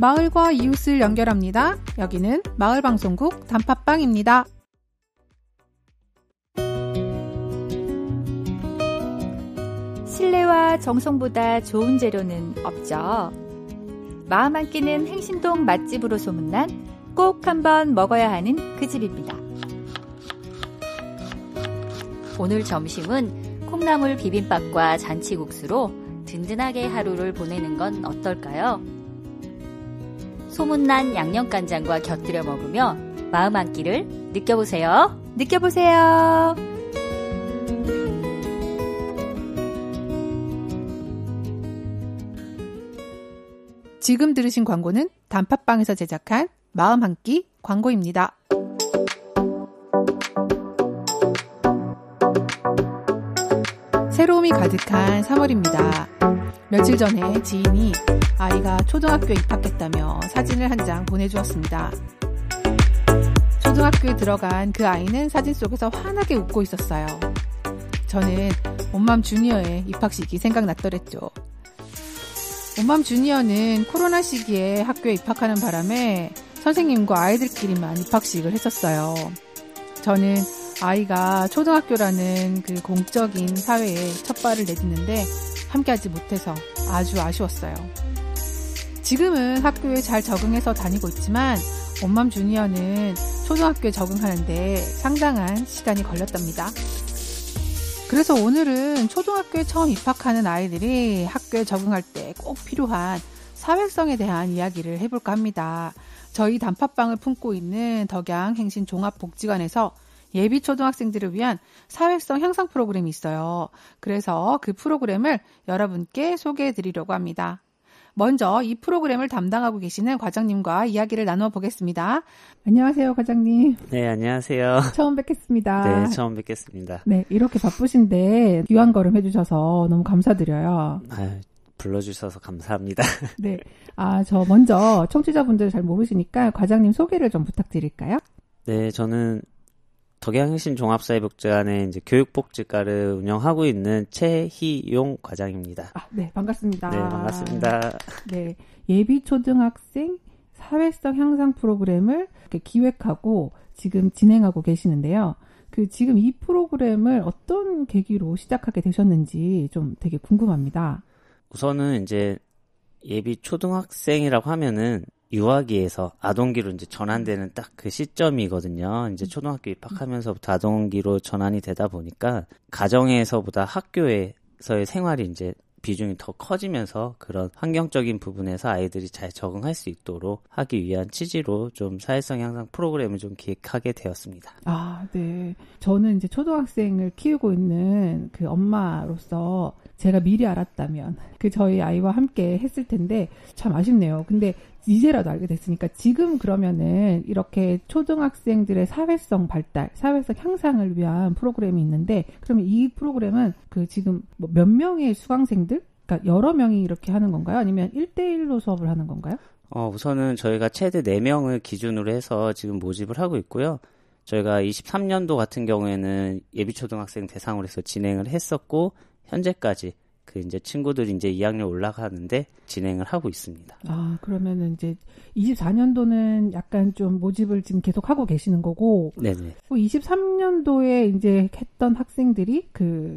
마을과 이웃을 연결합니다. 여기는 마을방송국 단팥빵입니다. 신뢰와 정성보다 좋은 재료는 없죠. 마음 한 끼는 행신동 맛집으로 소문난 꼭 한번 먹어야 하는 그 집입니다. 오늘 점심은 콩나물 비빔밥과 잔치국수로 든든하게 하루를 보내는 건 어떨까요? 소문난 양념간장과 곁들여 먹으며 마음 한 끼를 느껴보세요. 느껴보세요. 지금 들으신 광고는 단팥빵에서 제작한 마음 한 끼 광고입니다. 새로움이 가득한 3월입니다. 며칠 전에 지인이 아이가 초등학교에 입학했다며 사진을 한 장 보내주었습니다. 초등학교에 들어간 그 아이는 사진 속에서 환하게 웃고 있었어요. 저는 온맘 주니어의 입학식이 생각났더랬죠. 온맘 주니어는 코로나 시기에 학교에 입학하는 바람에 선생님과 아이들끼리만 입학식을 했었어요. 저는 아이가 초등학교라는 그 공적인 사회에 첫 발을 내딛는데 함께하지 못해서 아주 아쉬웠어요. 지금은 학교에 잘 적응해서 다니고 있지만 온맘 주니어는 초등학교에 적응하는데 상당한 시간이 걸렸답니다. 그래서 오늘은 초등학교에 처음 입학하는 아이들이 학교에 적응할 때 꼭 필요한 사회성에 대한 이야기를 해볼까 합니다. 저희 단팥빵을 품고 있는 덕양행신종합복지관에서 예비 초등학생들을 위한 사회성 향상 프로그램이 있어요. 그래서 그 프로그램을 여러분께 소개해 드리려고 합니다. 먼저 이 프로그램을 담당하고 계시는 과장님과 이야기를 나누어 보겠습니다. 안녕하세요, 과장님. 네, 안녕하세요. 처음 뵙겠습니다. 네, 처음 뵙겠습니다. 네, 이렇게 바쁘신데 귀한 걸음 해주셔서 너무 감사드려요. 불러주셔서 감사합니다. 네, 저 먼저 청취자분들 잘 모르시니까 과장님 소개를 좀 부탁드릴까요? 네, 저는 덕양행신종합사회복지관의 이제 교육복지과를 운영하고 있는 최희용 과장입니다. 네, 반갑습니다. 네, 반갑습니다. 네, 예비 초등학생 사회성 향상 프로그램을 이렇게 기획하고 지금 진행하고 계시는데요. 지금 이 프로그램을 어떤 계기로 시작하게 되셨는지 좀 되게 궁금합니다. 우선은 이제 예비 초등학생이라고 하면은 유아기에서 아동기로 이제 전환되는 딱 그 시점이거든요. 이제 초등학교 입학하면서부터 아동기로 전환이 되다 보니까 가정에서보다 학교에서의 생활이 이제 비중이 더 커지면서 그런 환경적인 부분에서 아이들이 잘 적응할 수 있도록 하기 위한 취지로 좀 사회성 향상 프로그램을 좀 기획하게 되었습니다. 네. 저는 이제 초등학생을 키우고 있는 그 엄마로서 제가 미리 알았다면 저희 아이와 함께 했을 텐데 참 아쉽네요. 근데 이제라도 알게 됐으니까 지금 그러면은 이렇게 초등학생들의 사회성 발달, 사회성 향상을 위한 프로그램이 있는데 그러면 이 프로그램은 지금 몇 명의 수강생들? 그러니까 여러 명이 이렇게 하는 건가요? 아니면 1대1로 수업을 하는 건가요? 우선은 저희가 최대 4명을 기준으로 해서 지금 모집을 하고 있고요. 저희가 23년도 같은 경우에는 예비초등학생 대상으로 해서 진행을 했었고 현재까지 이제 친구들이 이제 2학년 올라가는데 진행을 하고 있습니다. 그러면은 이제 24년도는 약간 좀 모집을 지금 계속 하고 계시는 거고. 네네. 23년도에 이제 했던 학생들이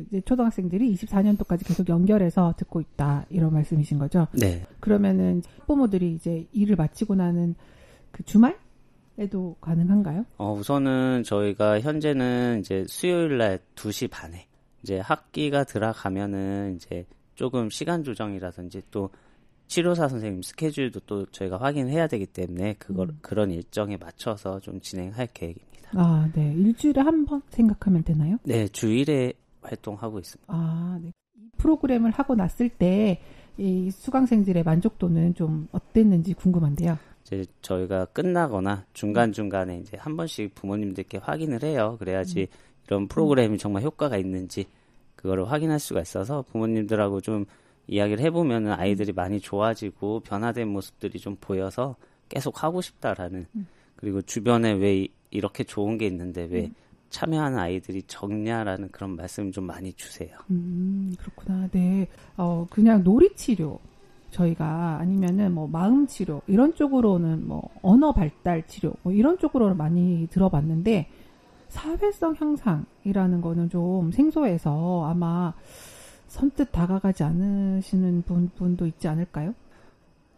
이제 초등학생들이 24년도까지 계속 연결해서 듣고 있다. 이런 말씀이신 거죠? 네. 그러면은 학부모들이 이제 일을 마치고 나는 주말에도 가능한가요? 우선은 저희가 현재는 이제 수요일 날 2시 반에 이제 학기가 들어가면은 이제 조금 시간 조정이라든지 또 치료사 선생님 스케줄도 또 저희가 확인해야 되기 때문에 그런 일정에 맞춰서 좀 진행할 계획입니다. 네. 일주일에 한 번 생각하면 되나요? 네, 주일에 활동하고 있습니다. 네. 이 프로그램을 하고 났을 때 이 수강생들의 만족도는 좀 어땠는지 궁금한데요. 이제 저희가 끝나거나 중간중간에 이제 한 번씩 부모님들께 확인을 해요. 그래야지 이런 프로그램이 정말 효과가 있는지 그거를 확인할 수가 있어서 부모님들하고 좀 이야기를 해보면 아이들이 많이 좋아지고 변화된 모습들이 좀 보여서 계속 하고 싶다라는 그리고 주변에 왜 이렇게 좋은 게 있는데 왜 참여하는 아이들이 적냐라는 그런 말씀 좀 많이 주세요. 그렇구나. 네. 그냥 놀이치료 저희가 아니면은 뭐 마음 치료 이런 쪽으로는 뭐 언어 발달 치료 뭐 이런 쪽으로는 많이 들어봤는데 사회성 향상이라는 거는 좀 생소해서 아마 선뜻 다가가지 않으시는 분도 있지 않을까요?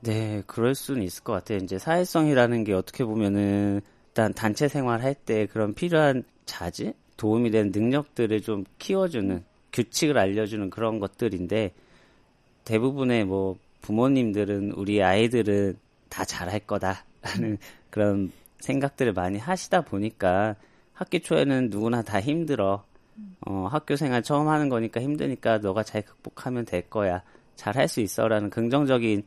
네, 그럴 수는 있을 것 같아요. 이제 사회성이라는 게 어떻게 보면은 일단 단체 생활할 때 그런 필요한 자질, 도움이 되는 능력들을 좀 키워주는, 규칙을 알려주는 그런 것들인데 대부분의 뭐 부모님들은 우리 아이들은 다 잘할 거다라는 그런 생각들을 많이 하시다 보니까 학기 초에는 누구나 다 힘들어. 학교 생활 처음 하는 거니까 힘드니까 너가 잘 극복하면 될 거야. 잘할 수 있어라는 긍정적인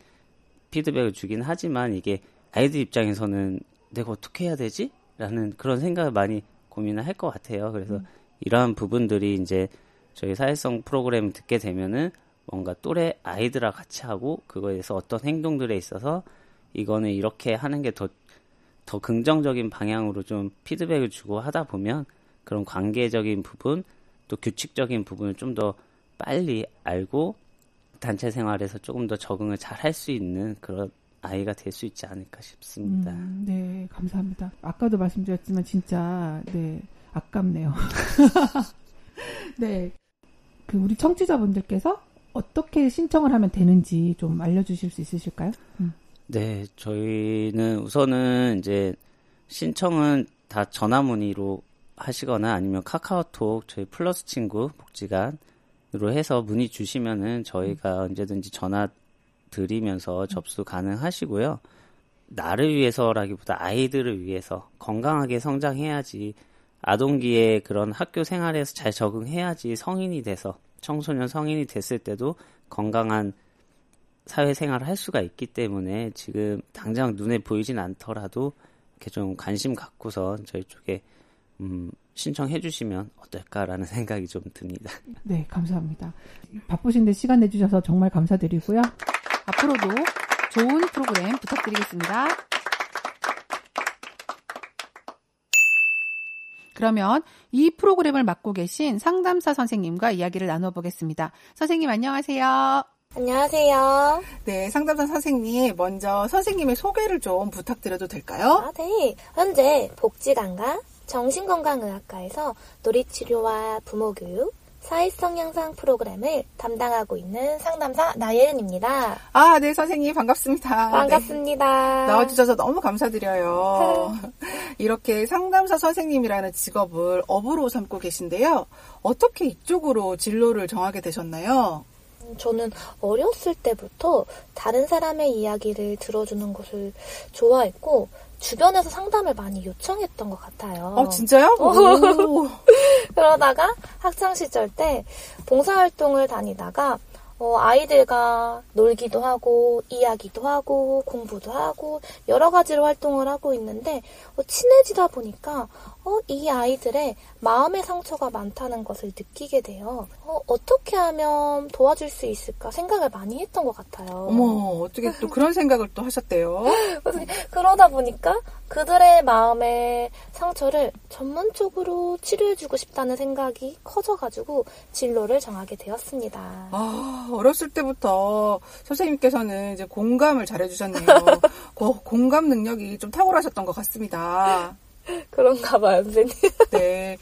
피드백을 주긴 하지만 이게 아이들 입장에서는 내가 어떻게 해야 되지? 라는 그런 생각을 많이 고민을 할 것 같아요. 그래서 이러한 부분들이 이제 저희 사회성 프로그램을 듣게 되면은 뭔가 또래 아이들과 같이 하고 그거에 대해서 어떤 행동들에 있어서 이거는 이렇게 하는 게 더 긍정적인 방향으로 좀 피드백을 주고 하다 보면 그런 관계적인 부분 또 규칙적인 부분을 좀 더 빨리 알고 단체 생활에서 조금 더 적응을 잘 할 수 있는 그런 아이가 될 수 있지 않을까 싶습니다. 네, 감사합니다. 아까도 말씀드렸지만 진짜 네 아깝네요. 네, 그 우리 청취자분들께서 어떻게 신청을 하면 되는지 좀 알려주실 수 있으실까요? 네, 저희는 우선은 이제 신청은 다 전화 문의로 하시거나 아니면 카카오톡 저희 플러스 친구 복지관으로 해서 문의 주시면은 저희가 언제든지 전화 드리면서 접수 가능하시고요. 나를 위해서라기보다 아이들을 위해서 건강하게 성장해야지 아동기에 그런 학교 생활에서 잘 적응해야지 성인이 돼서 청소년 성인이 됐을 때도 건강한 사회생활을 할 수가 있기 때문에 지금 당장 눈에 보이진 않더라도 이렇게 좀 관심 갖고서 저희 쪽에 신청해 주시면 어떨까라는 생각이 좀 듭니다. 네, 감사합니다. 바쁘신데 시간 내주셔서 정말 감사드리고요. 앞으로도 좋은 프로그램 부탁드리겠습니다. 그러면 이 프로그램을 맡고 계신 상담사 선생님과 이야기를 나눠보겠습니다. 선생님 안녕하세요. 안녕하세요. 네, 상담사 선생님, 먼저 선생님의 소개를 좀 부탁드려도 될까요? 네. 현재 복지관과 정신건강의학과에서 놀이치료와 부모교육, 사회성 향상 프로그램을 담당하고 있는 상담사 나예은입니다. 네, 선생님 반갑습니다. 반갑습니다. 네, 나와주셔서 너무 감사드려요. 이렇게 상담사 선생님이라는 직업을 업으로 삼고 계신데요. 어떻게 이쪽으로 진로를 정하게 되셨나요? 저는 어렸을 때부터 다른 사람의 이야기를 들어주는 것을 좋아했고 주변에서 상담을 많이 요청했던 것 같아요. 진짜요? 그러다가 학창시절 때 봉사활동을 다니다가 아이들과 놀기도 하고 이야기도 하고 공부도 하고 여러 가지로 활동을 하고 있는데 친해지다 보니까 이 아이들의 마음의 상처가 많다는 것을 느끼게 돼요. 어떻게 하면 도와줄 수 있을까 생각을 많이 했던 것 같아요. 어머, 어떻게 또 그런 생각을 또 하셨대요? 그러다 보니까 그들의 마음의 상처를 전문적으로 치료해주고 싶다는 생각이 커져가지고 진로를 정하게 되었습니다. 어렸을 때부터 선생님께서는 이제 공감을 잘해주셨네요. 공감 능력이 좀 탁월하셨던 것 같습니다. 그런가 봐요, 선생님. 네.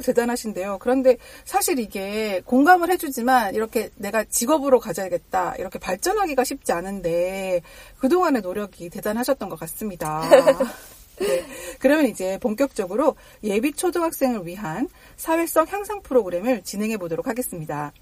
대단하신데요. 그런데 사실 이게 공감을 해주지만 이렇게 내가 직업으로 가져야겠다, 이렇게 발전하기가 쉽지 않은데 그동안의 노력이 대단하셨던 것 같습니다. 네. 그러면 이제 본격적으로 예비 초등학생을 위한 사회성 향상 프로그램을 진행해 보도록 하겠습니다.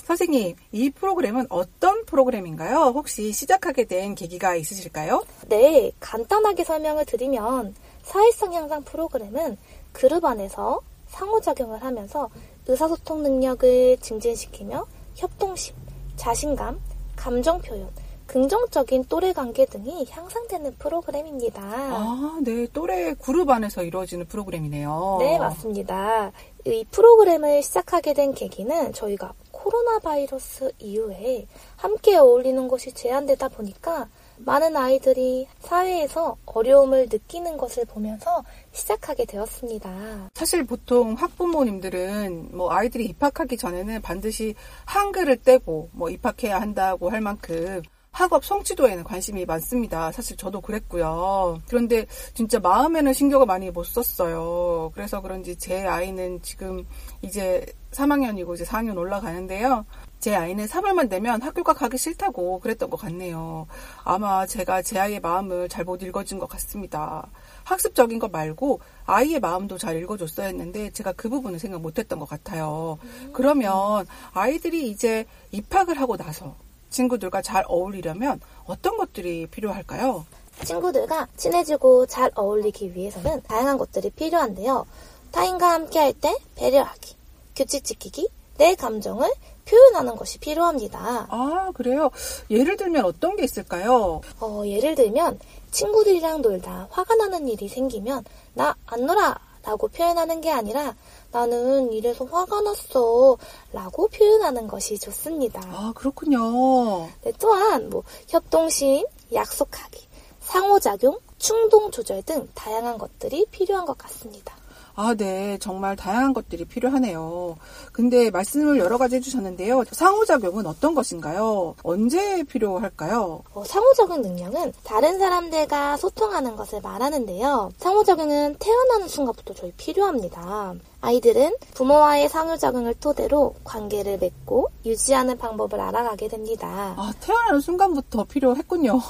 선생님, 이 프로그램은 어떤 프로그램인가요? 혹시 시작하게 된 계기가 있으실까요? 네, 간단하게 설명을 드리면 사회성 향상 프로그램은 그룹 안에서 상호작용을 하면서 의사소통 능력을 증진시키며 협동심, 자신감, 감정표현, 긍정적인 또래 관계 등이 향상되는 프로그램입니다. 네. 또래 그룹 안에서 이루어지는 프로그램이네요. 네, 맞습니다. 이 프로그램을 시작하게 된 계기는 저희가 코로나 바이러스 이후에 함께 어울리는 것이 제한되다 보니까 많은 아이들이 사회에서 어려움을 느끼는 것을 보면서 시작하게 되었습니다. 사실 보통 학부모님들은 아이들이 입학하기 전에는 반드시 한글을 떼고 입학해야 한다고 할 만큼 학업 성취도에는 관심이 많습니다. 사실 저도 그랬고요. 그런데 진짜 마음에는 신경을 많이 못 썼어요. 그래서 그런지 제 아이는 지금 이제 3학년이고 이제 4학년 올라가는데요. 제 아이는 3월만 되면 학교가 가기 싫다고 그랬던 것 같네요. 아마 제가 제 아이의 마음을 잘 못 읽어준 것 같습니다. 학습적인 것 말고 아이의 마음도 잘 읽어줬어야 했는데 제가 그 부분을 생각 못했던 것 같아요. 그러면 아이들이 이제 입학을 하고 나서 친구들과 잘 어울리려면 어떤 것들이 필요할까요? 친구들과 친해지고 잘 어울리기 위해서는 다양한 것들이 필요한데요. 타인과 함께 할 때 배려하기, 규칙 지키기, 내 감정을 표현하는 것이 필요합니다. 아, 그래요? 예를 들면 어떤 게 있을까요? 예를 들면 친구들이랑 놀다 화가 나는 일이 생기면 나 안 놀아 라고 표현하는 게 아니라 나는 이래서 화가 났어 라고 표현하는 것이 좋습니다. 아, 그렇군요. 네, 또한 협동심, 약속하기, 상호작용, 충동 조절 등 다양한 것들이 필요한 것 같습니다. 아, 네. 정말 다양한 것들이 필요하네요. 근데 말씀을 여러 가지 해주셨는데요. 상호작용은 어떤 것인가요? 언제 필요할까요? 상호작용 능력은 다른 사람들과 소통하는 것을 말하는데요. 상호작용은 태어나는 순간부터 저희 필요합니다. 아이들은 부모와의 상호작용을 토대로 관계를 맺고 유지하는 방법을 알아가게 됩니다. 아, 태어나는 순간부터 필요했군요.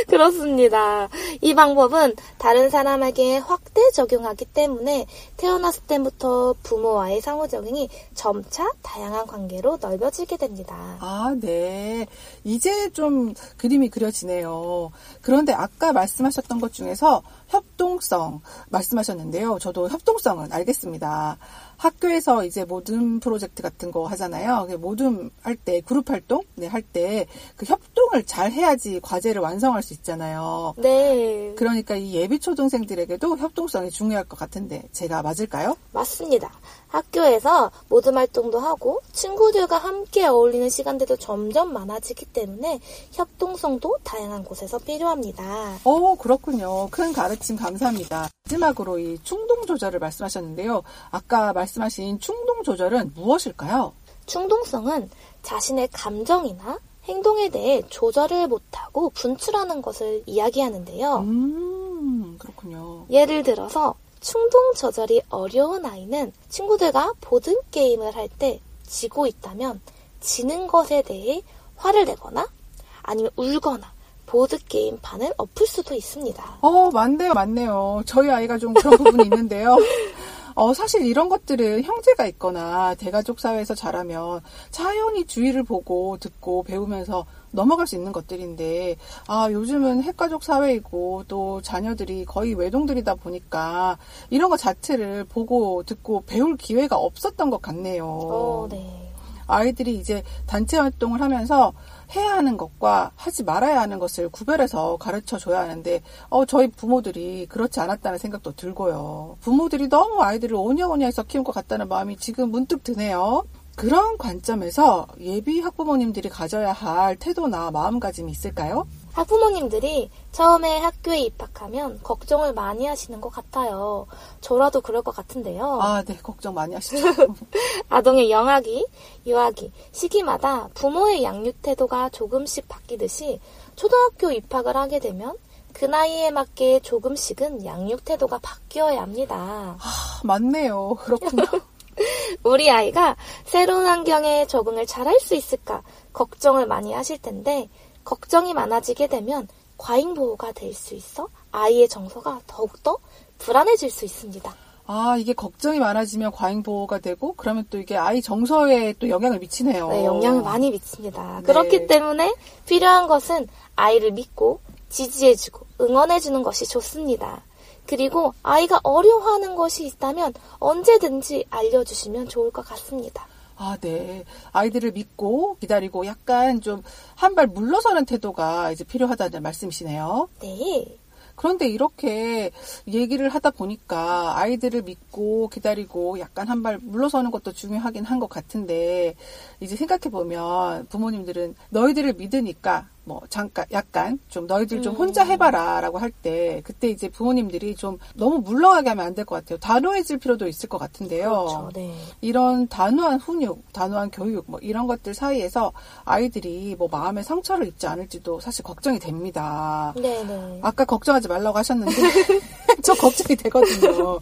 그렇습니다. 이 방법은 다른 사람에게 확대 적용하기 때문에 태어났을 때부터 부모와의 상호작용이 점차 다양한 관계로 넓어지게 됩니다. 아, 네. 이제 좀 그림이 그려지네요. 그런데 아까 말씀하셨던 것 중에서 협동성 말씀하셨는데요. 저도 협동성은 알겠습니다. 학교에서 이제 모둠 프로젝트 같은 거 하잖아요. 모둠 할 때, 그룹 활동 할 때 그 협동을 잘 해야지 과제를 완성할 수 있잖아요. 네. 그러니까 이 예비 초등생들에게도 협동성이 중요할 것 같은데 제가 맞을까요? 맞습니다. 학교에서 모둠 활동도 하고 친구들과 함께 어울리는 시간들도 점점 많아지기 때문에 협동성도 다양한 곳에서 필요합니다. 그렇군요. 큰 가르침 감사합니다. 마지막으로 이 충동 조절을 말씀하셨는데요. 아까 말씀하신 충동 조절은 무엇일까요? 충동성은 자신의 감정이나 행동에 대해 조절을 못하고 분출하는 것을 이야기하는데요. 그렇군요. 예를 들어서 충동 조절이 어려운 아이는 친구들과 보드게임을 할 때 지고 있다면 지는 것에 대해 화를 내거나 아니면 울거나 보드게임 판을 엎을 수도 있습니다. 맞네요. 저희 아이가 좀 그런 부분이 있는데요. 사실 이런 것들은 형제가 있거나 대가족 사회에서 자라면 자연히 주위를 보고 듣고 배우면서 넘어갈 수 있는 것들인데 요즘은 핵가족 사회이고 또 자녀들이 거의 외동들이다 보니까 이런 것 자체를 보고 듣고 배울 기회가 없었던 것 같네요. 네. 아이들이 이제 단체 활동을 하면서 해야 하는 것과 하지 말아야 하는 것을 구별해서 가르쳐줘야 하는데 저희 부모들이 그렇지 않았다는 생각도 들고요. 부모들이 너무 아이들을 오냐오냐해서 키운 것 같다는 마음이 지금 문득 드네요. 그런 관점에서 예비 학부모님들이 가져야 할 태도나 마음가짐이 있을까요? 학부모님들이 처음에 학교에 입학하면 걱정을 많이 하시는 것 같아요. 저라도 그럴 것 같은데요. 네, 걱정 많이 하시죠. 아동의 영아기, 유아기, 시기마다 부모의 양육 태도가 조금씩 바뀌듯이 초등학교 입학을 하게 되면 그 나이에 맞게 조금씩은 양육 태도가 바뀌어야 합니다. 맞네요. 그렇군요. 우리 아이가 새로운 환경에 적응을 잘할 수 있을까 걱정을 많이 하실 텐데 걱정이 많아지게 되면 과잉보호가 될 수 있어 아이의 정서가 더욱더 불안해질 수 있습니다. 이게 걱정이 많아지면 과잉보호가 되고 그러면 또 이게 아이 정서에 또 영향을 미치네요. 네, 영향을 많이 미칩니다. 네. 그렇기 때문에 필요한 것은 아이를 믿고 지지해주고 응원해주는 것이 좋습니다. 그리고 아이가 어려워하는 것이 있다면 언제든지 알려주시면 좋을 것 같습니다. 네. 아이들을 믿고 기다리고 약간 좀 한 발 물러서는 태도가 이제 필요하다는 말씀이시네요. 네. 그런데 이렇게 얘기를 하다 보니까 아이들을 믿고 기다리고 약간 한 발 물러서는 것도 중요하긴 한 것 같은데 이제 생각해보면 부모님들은 너희들을 믿으니까 뭐 잠깐 약간 좀 너희들 좀 혼자 해봐라라고 할 때 그때 이제 부모님들이 좀 너무 물렁하게 하면 안 될 것 같아요. 단호해질 필요도 있을 것 같은데요. 그렇죠. 네. 이런 단호한 훈육, 단호한 교육 뭐 이런 것들 사이에서 아이들이 뭐 마음의 상처를 입지 않을지도 사실 걱정이 됩니다. 네네. 아까 걱정하지 말라고 하셨는데 저 걱정이 되거든요.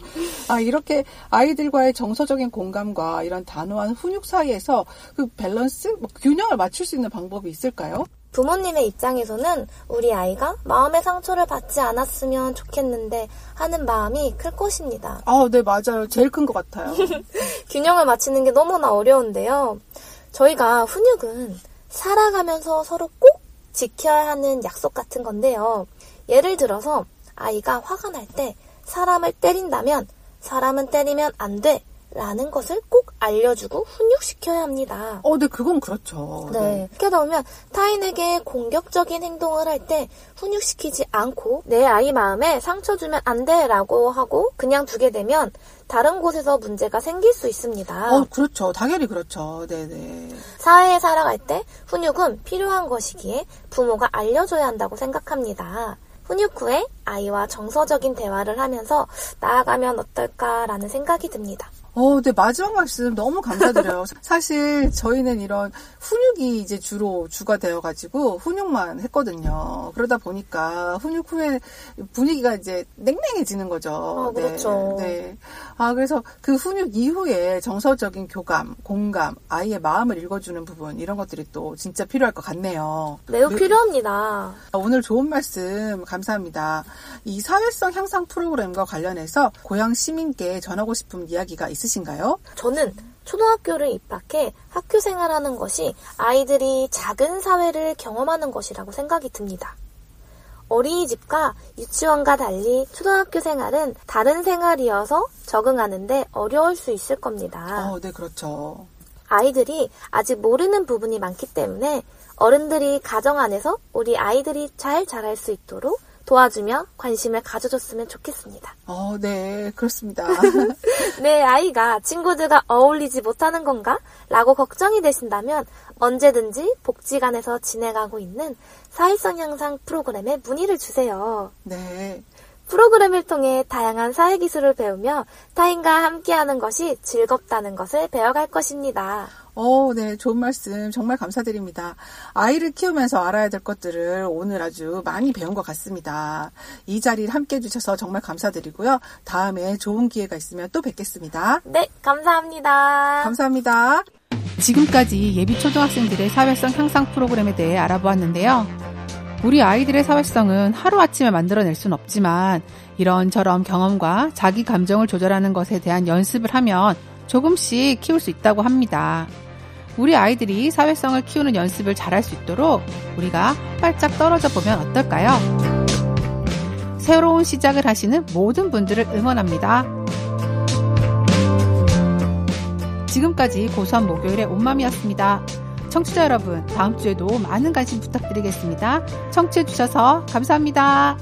이렇게 아이들과의 정서적인 공감과 이런 단호한 훈육 사이에서 그 밸런스, 뭐 균형을 맞출 수 있는 방법이 있을까요? 부모님의 입장에서는 우리 아이가 마음의 상처를 받지 않았으면 좋겠는데 하는 마음이 클 것입니다. 네, 맞아요. 제일 큰 것 같아요. 균형을 맞추는 게 너무나 어려운데요. 저희가 훈육은 살아가면서 서로 꼭 지켜야 하는 약속 같은 건데요. 예를 들어서 아이가 화가 날 때 사람을 때린다면 사람은 때리면 안 돼. 라는 것을 꼭 알려주고 훈육시켜야 합니다. 네, 그건 그렇죠. 네. 그러다 보면 타인에게 공격적인 행동을 할 때 훈육시키지 않고 내 아이 마음에 상처 주면 안 돼 라고 하고 그냥 두게 되면 다른 곳에서 문제가 생길 수 있습니다. 그렇죠. 당연히 그렇죠. 네네. 사회에 살아갈 때 훈육은 필요한 것이기에 부모가 알려줘야 한다고 생각합니다. 훈육 후에 아이와 정서적인 대화를 하면서 나아가면 어떨까라는 생각이 듭니다. 네, 마지막 말씀 너무 감사드려요. 사실 저희는 이런 훈육이 이제 주로 주가 되어가지고 훈육만 했거든요. 그러다 보니까 훈육 후에 분위기가 이제 냉랭해지는 거죠. 그렇죠. 네. 그래서 그 훈육 이후에 정서적인 교감, 공감, 아이의 마음을 읽어주는 부분 이런 것들이 또 진짜 필요할 것 같네요. 매우 필요합니다. 오늘 좋은 말씀 감사합니다. 이 사회성 향상 프로그램과 관련해서 고양 시민께 전하고 싶은 이야기가 있으신가요? 저는 초등학교를 입학해 학교 생활하는 것이 아이들이 작은 사회를 경험하는 것이라고 생각이 듭니다. 어린이집과 유치원과 달리 초등학교 생활은 다른 생활이어서 적응하는데 어려울 수 있을 겁니다. 네, 그렇죠. 아이들이 아직 모르는 부분이 많기 때문에 어른들이 가정 안에서 우리 아이들이 잘 자랄 수 있도록 도와주며 관심을 가져줬으면 좋겠습니다. 네, 그렇습니다. 내 아이가 친구들과 어울리지 못하는 건가? 라고 걱정이 되신다면 언제든지 복지관에서 진행하고 있는 사회성 향상 프로그램에 문의를 주세요. 네. 프로그램을 통해 다양한 사회기술을 배우며 타인과 함께하는 것이 즐겁다는 것을 배워갈 것입니다. 네, 좋은 말씀 정말 감사드립니다. 아이를 키우면서 알아야 될 것들을 오늘 아주 많이 배운 것 같습니다. 이 자리를 함께 해주셔서 정말 감사드리고요. 다음에 좋은 기회가 있으면 또 뵙겠습니다. 네, 감사합니다. 감사합니다. 지금까지 예비 초등학생들의 사회성 향상 프로그램에 대해 알아보았는데요. 우리 아이들의 사회성은 하루아침에 만들어낼 순 없지만 이런저런 경험과 자기 감정을 조절하는 것에 대한 연습을 하면 조금씩 키울 수 있다고 합니다. 우리 아이들이 사회성을 키우는 연습을 잘할 수 있도록 우리가 활짝 떨어져 보면 어떨까요? 새로운 시작을 하시는 모든 분들을 응원합니다. 지금까지 고소한 목요일의 온맘이었습니다. 청취자 여러분, 다음 주에도 많은 관심 부탁드리겠습니다. 청취해주셔서 감사합니다.